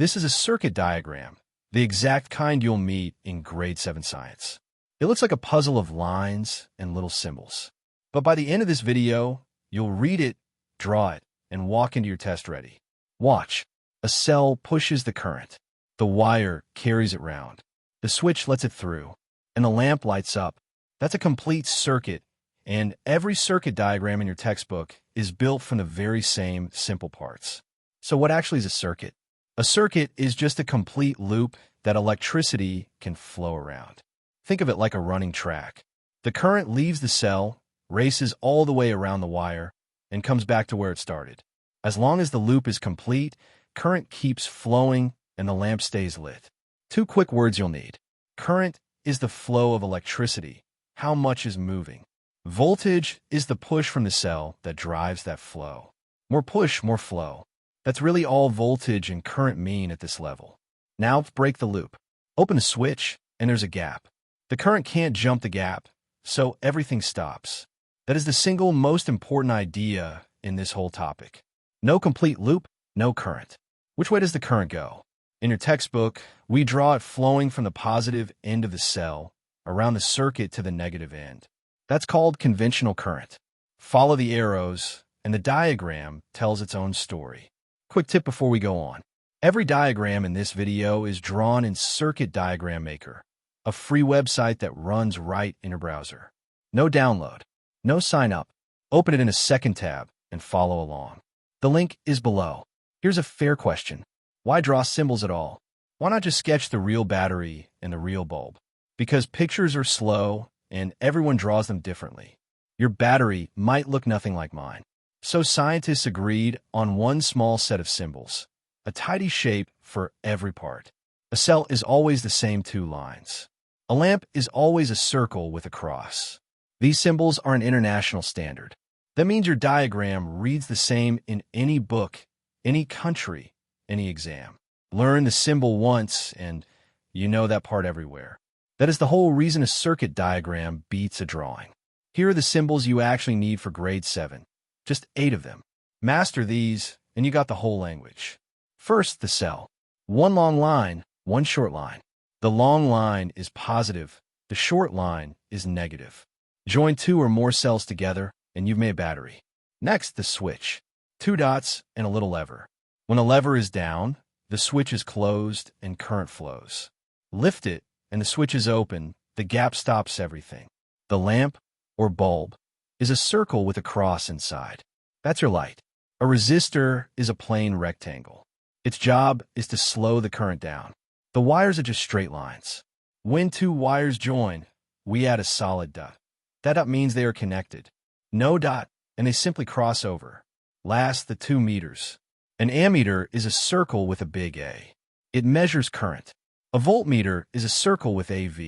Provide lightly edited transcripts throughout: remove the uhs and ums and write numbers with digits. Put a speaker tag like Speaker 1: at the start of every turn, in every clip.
Speaker 1: This is a circuit diagram, the exact kind you'll meet in grade 7 science. It looks like a puzzle of lines and little symbols. But by the end of this video, you'll read it, draw it, and walk into your test ready. Watch. A cell pushes the current. The wire carries it round. The switch lets it through, and the lamp lights up. That's a complete circuit, and every circuit diagram in your textbook is built from the very same simple parts. So what actually is a circuit? A circuit is just a complete loop that electricity can flow around. Think of it like a running track. The current leaves the cell, races all the way around the wire, and comes back to where it started. As long as the loop is complete, current keeps flowing and the lamp stays lit. 2 quick words you'll need. Current is the flow of electricity, how much is moving. Voltage is the push from the cell that drives that flow. More push, more flow. That's really all voltage and current mean at this level. Now break the loop. Open a switch, and there's a gap. The current can't jump the gap, so everything stops. That is the single most important idea in this whole topic. No complete loop, no current. Which way does the current go? In your textbook, we draw it flowing from the positive end of the cell around the circuit to the negative end. That's called conventional current. Follow the arrows, and the diagram tells its own story. Quick tip before we go on. Every diagram in this video is drawn in Circuit Diagram Maker, a free website that runs right in your browser. No download, no sign up. Open it in a second tab and follow along. The link is below. Here's a fair question. Why draw symbols at all? Why not just sketch the real battery and the real bulb? Because pictures are slow and everyone draws them differently. Your battery might look nothing like mine. So scientists agreed on one small set of symbols, a tidy shape for every part. A cell is always the same 2 lines. A lamp is always a circle with a cross. These symbols are an international standard. That means your diagram reads the same in any book, any country, any exam. Learn the symbol once and you know that part everywhere. That is the whole reason a circuit diagram beats a drawing. Here are the symbols you actually need for grade 7. Just 8 of them. Master these, and you got the whole language. First, the cell. 1 long line, 1 short line. The long line is positive. The short line is negative. Join 2 or more cells together, and you've made a battery. Next, the switch. 2 dots and a little lever. When the lever is down, the switch is closed and current flows. Lift it, and the switch is open. The gap stops everything. The lamp, or bulb, is a circle with a cross inside. That's your light. A resistor is a plain rectangle. Its job is to slow the current down. The wires are just straight lines. When 2 wires join, we add a solid dot. That dot means they are connected. No dot, and they simply cross over. Last, the 2 meters. An ammeter is a circle with a big A. It measures current. A voltmeter is a circle with AV.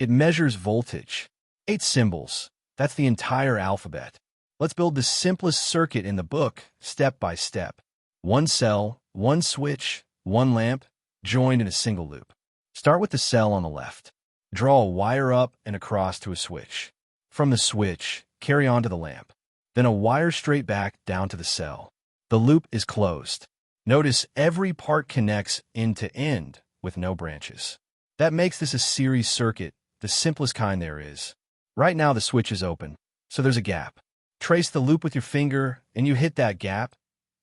Speaker 1: It measures voltage. 8 symbols. That's the entire alphabet. Let's build the simplest circuit in the book, step by step. 1 cell, 1 switch, 1 lamp, joined in a single loop. Start with the cell on the left. Draw a wire up and across to a switch. From the switch, carry on to the lamp. Then a wire straight back down to the cell. The loop is closed. Notice every part connects end to end with no branches. That makes this a series circuit, the simplest kind there is. Right now the switch is open, so there's a gap. Trace the loop with your finger, and you hit that gap.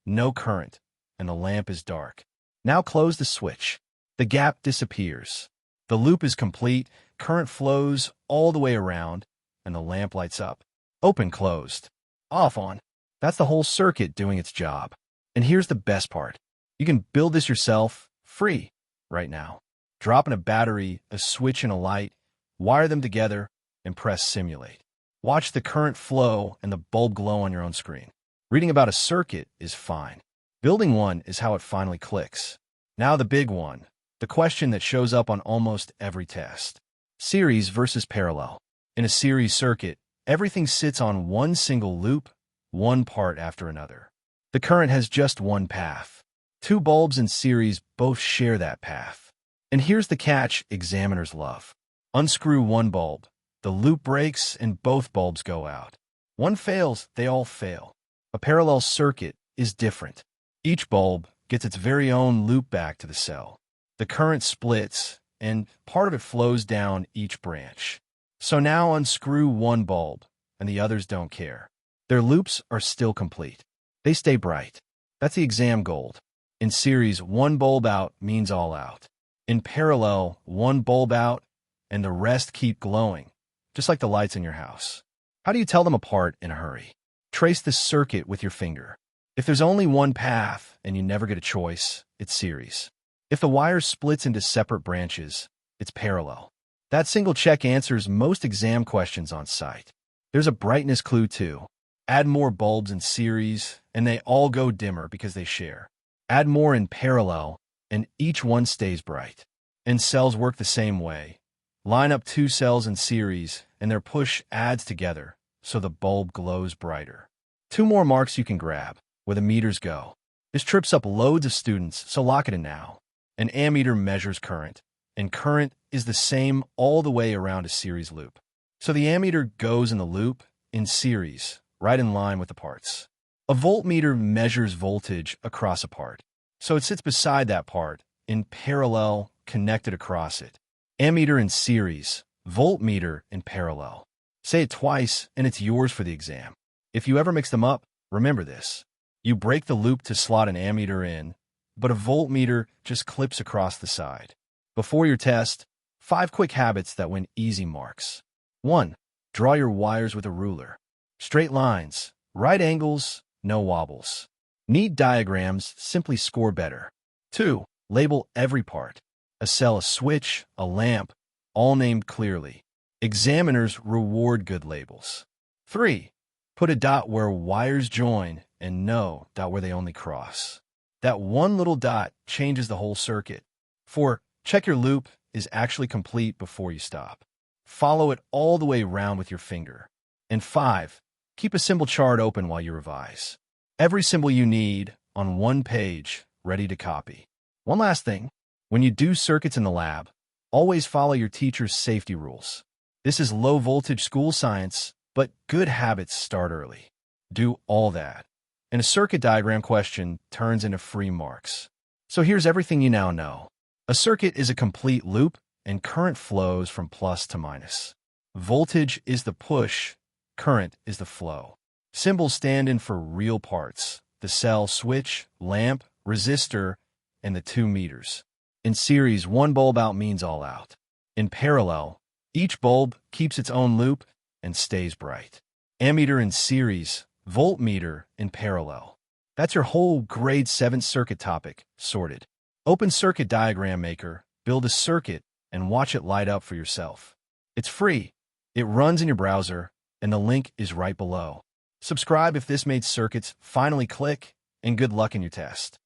Speaker 1: No current, and the lamp is dark. Now close the switch. The gap disappears. The loop is complete, current flows all the way around, and the lamp lights up. Open, closed, off, on. That's the whole circuit doing its job. And here's the best part. You can build this yourself, free, right now. Drop in a battery, a switch, and a light, wire them together, and press simulate. Watch the current flow and the bulb glow on your own screen. Reading about a circuit is fine. Building one is how it finally clicks. Now the big one, the question that shows up on almost every test. Series versus parallel. In a series circuit, everything sits on one single loop, one part after another. The current has just one path. 2 bulbs in series both share that path. And here's the catch examiners love. Unscrew 1 bulb. The loop breaks and both bulbs go out. One fails, they all fail. A parallel circuit is different. Each bulb, gets its very own loop back to the cell. The current splits, and part of it flows down each branch. So now unscrew one bulb, and the others don't care. Their loops are still complete. They stay bright. That's the exam gold. In series, one bulb out means all out. In parallel, one bulb out, and the rest keep glowing, just like the lights in your house. How do you tell them apart in a hurry? Trace the circuit with your finger. If there's only one path and you never get a choice, it's series. If the wire splits into separate branches, it's parallel. That single check answers most exam questions on site. There's a brightness clue too. Add more bulbs in series, and they all go dimmer because they share. Add more in parallel, and each one stays bright. And cells work the same way. Line up two cells in series, and their push adds together, so the bulb glows brighter. Two more marks you can grab, where the meters go. This trips up loads of students, so lock it in now. An ammeter measures current, and current is the same all the way around a series loop. So the ammeter goes in the loop, in series, right in line with the parts. A voltmeter measures voltage across a part, so it sits beside that part, in parallel, connected across it. Ammeter in series, voltmeter in parallel. Say it twice, and it's yours for the exam. If you ever mix them up, remember this. You break the loop to slot an ammeter in, but a voltmeter just clips across the side. Before your test, 5 quick habits that win easy marks. 1. Draw your wires with a ruler. Straight lines, right angles, no wobbles. Neat diagrams simply score better. 2. Label every part. A cell, a switch, a lamp, all named clearly. Examiners reward good labels. 3. Put a dot where wires join and no dot where they only cross. That one little dot changes the whole circuit. 4. Check your loop is actually complete before you stop. Follow it all the way around with your finger. And 5. Keep a symbol chart open while you revise. Every symbol you need on one page, ready to copy. One last thing. When you do circuits in the lab, always follow your teacher's safety rules. This is low-voltage school science, but good habits start early. Do all that, and a circuit diagram question turns into free marks. So here's everything you now know. A circuit is a complete loop, and current flows from plus to minus. Voltage is the push, current is the flow. Symbols stand in for real parts: the cell, switch, lamp, resistor, and the 2 meters. In series, one bulb out means all out. In parallel, each bulb keeps its own loop and stays bright. Ammeter in series, voltmeter in parallel. That's your whole grade 7 circuit topic sorted. Open Circuit Diagram Maker, build a circuit, and watch it light up for yourself. It's free. It runs in your browser, and the link is right below. Subscribe if this made circuits finally click, and good luck in your test.